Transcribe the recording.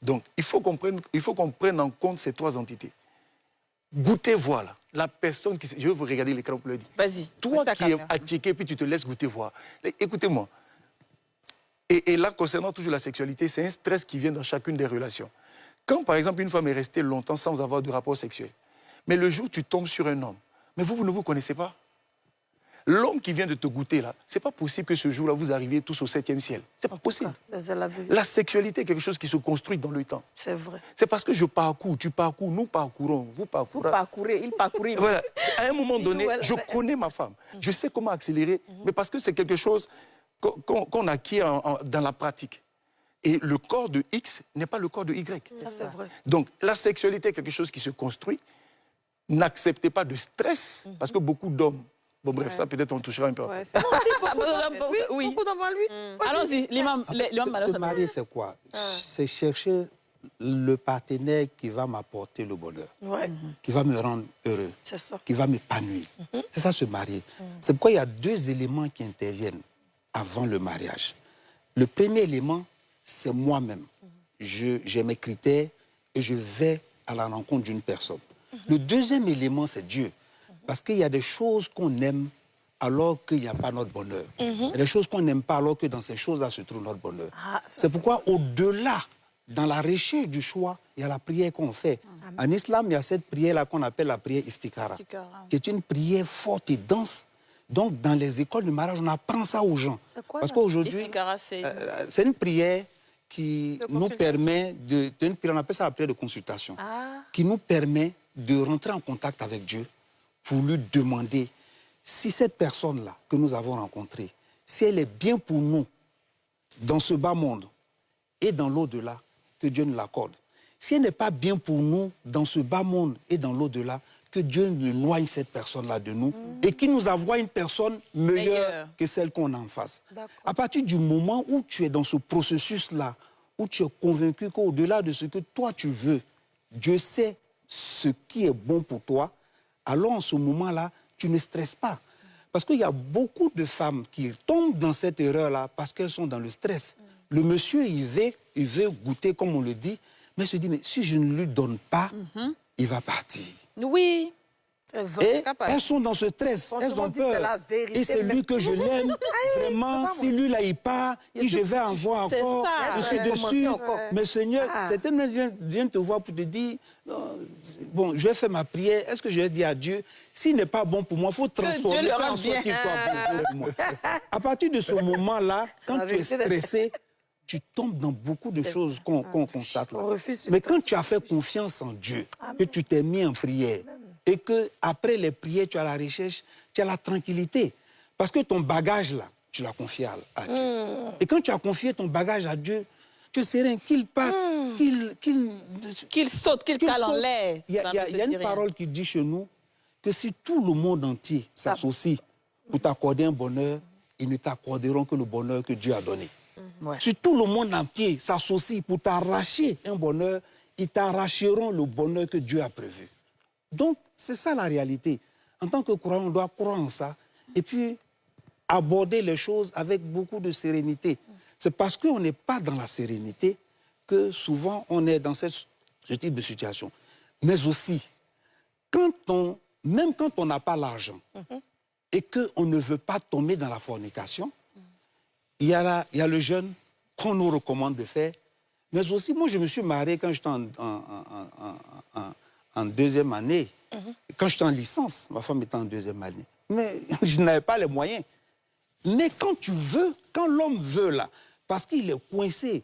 Donc, il faut qu'on prenne en compte ces trois entités. Goûter, voilà. La personne qui... Je vais vous regarder l'écran pour le dire. Vas-y. Toi qui es à checker, puis tu te laisses goûter, voir. Écoutez-moi. Et là, concernant toujours la sexualité, c'est un stress qui vient dans chacune des relations. Quand, par exemple, une femme est restée longtemps sans avoir de rapport sexuel, mais le jour où tu tombes sur un homme, mais vous ne vous connaissez pas. L'homme qui vient de te goûter, là, c'est pas possible que ce jour-là, vous arriviez tous au 7e ciel. C'est pas possible. La sexualité est quelque chose qui se construit dans le temps. C'est vrai. C'est parce que je parcours, tu parcours, nous parcourons, vous parcourez. Vous parcourez, il parcourt. Voilà. À un moment donné, je connais ma femme. Je sais comment accélérer, mais parce que c'est quelque chose qu'on acquiert dans la pratique. Et le corps de X n'est pas le corps de Y. C'est vrai. Donc, la sexualité est quelque chose qui se construit. N'acceptez pas de stress, parce que beaucoup d'hommes... Bon, bref, ça, peut-être, on touchera un peu. Ouais, oui, beaucoup d'hommes, lui. Allons-y, l'imam. Se marier, c'est quoi? C'est chercher le partenaire qui va m'apporter le bonheur, qui va me rendre heureux, qui va m'épanouir. C'est ça, se marier. C'est pourquoi il y a deux éléments qui interviennent avant le mariage. Le premier élément, c'est moi-même. J'ai mes critères et je vais à la rencontre d'une personne. Le deuxième élément, c'est Dieu. Parce qu'il y a des choses qu'on aime alors qu'il n'y a pas notre bonheur. Il y a des choses qu'on n'aime pas alors que dans ces choses-là se trouve notre bonheur. C'est pourquoi au-delà, dans la recherche du choix, il y a la prière qu'on fait. En islam, il y a cette prière-là qu'on appelle la prière istikhara, qui est une prière forte et dense. Donc, dans les écoles de mariage, on apprend ça aux gens. Parce qu'aujourd'hui, c'est une prière qui nous permet de... On appelle ça la prière de consultation. Qui nous permet de rentrer en contact avec Dieu pour lui demander si cette personne-là que nous avons rencontrée, si elle est bien pour nous dans ce bas monde et dans l'au-delà, que Dieu nous l'accorde. Si elle n'est pas bien pour nous dans ce bas monde et dans l'au-delà, que Dieu nous éloigne cette personne-là de nous et qu'il nous envoie une personne meilleure que celle qu'on a en face. À partir du moment où tu es dans ce processus-là, où tu es convaincu qu'au-delà de ce que toi tu veux, Dieu sait ce qui est bon pour toi, alors en ce moment-là, tu ne stresses pas. Parce qu'il y a beaucoup de femmes qui tombent dans cette erreur-là parce qu'elles sont dans le stress. Le monsieur, il veut goûter, comme on le dit, mais il se dit, mais si je ne lui donne pas, il va partir. Oui. Et elles sont dans ce stress, elles ont peur. Et c'est lui que je l'aime, vraiment, si lui là il part, et je vais en voir encore, je suis dessus. Mais Seigneur, certains viennent te voir pour te dire, bon, je vais faire ma prière, est-ce que je vais dire à Dieu, s'il n'est pas bon pour moi, il faut transformer, faire en sorte qu'il soit bon pour moi. À partir de ce moment-là, quand tu es stressé, tu tombes dans beaucoup de choses qu'on constate là. Mais quand tu as fait confiance en Dieu, que tu t'es mis en prière, et qu'après les prières, tu as la recherche, tu as la tranquillité. Parce que ton bagage, là, tu l'as confié à Dieu. Et quand tu as confié ton bagage à Dieu, tu es serein, qu'il parte, qu'il saute, qu'il cale en l'air. Il y a une parole qui dit chez nous que si tout le monde entier s'associe pour t'accorder un bonheur, ils ne t'accorderont que le bonheur que Dieu a donné. Si tout le monde entier s'associe pour t'arracher un bonheur, ils t'arracheront le bonheur que Dieu a prévu. Donc, c'est ça la réalité. En tant que croyant, on doit croire en ça et puis aborder les choses avec beaucoup de sérénité. C'est parce qu'on n'est pas dans la sérénité que souvent on est dans ce type de situation. Mais aussi, même quand on n'a pas l'argent et qu'on ne veut pas tomber dans la fornication, il y a le jeûne qu'on nous recommande de faire. Mais aussi, moi, je me suis marié quand j'étais en deuxième année. Quand j'étais en licence, ma femme était en deuxième année. Mais je n'avais pas les moyens. Mais quand tu veux, quand l'homme veut là, parce qu'il est coincé